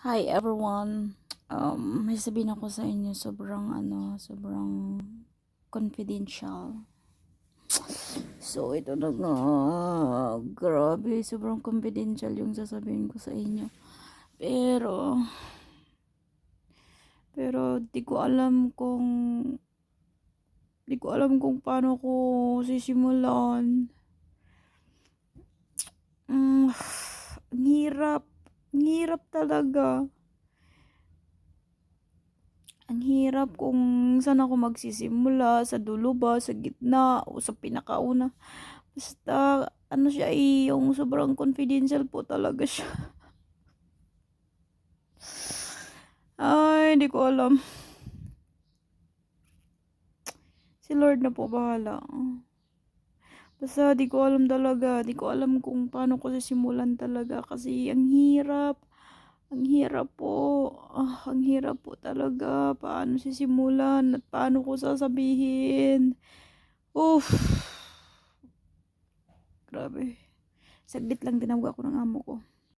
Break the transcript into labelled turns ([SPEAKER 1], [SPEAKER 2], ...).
[SPEAKER 1] Hi everyone. May sabihin ako sa inyo sobrang confidential. So ito na nga, grabe, sobrang confidential yung sasabihin ko sa inyo. Pero di ko alam kung paano ko sisimulan. Mm, ang hirap talaga. Ang hirap kung saan ako magsisimula, sa dulo ba, sa gitna, o sa pinakauna. Basta, ano siya yung sobrang confidential po talaga siya. Ay, hindi ko alam. Si Lord na po bahala. Basta, di ko alam talaga. Di ko alam kung paano ko sisimulan talaga. Kasi, ang hirap. Ang hirap po. Ang hirap po talaga. Paano sisimulan at paano ko sasabihin. Oof. Grabe. Saglit lang tinawag ako ng amo ko.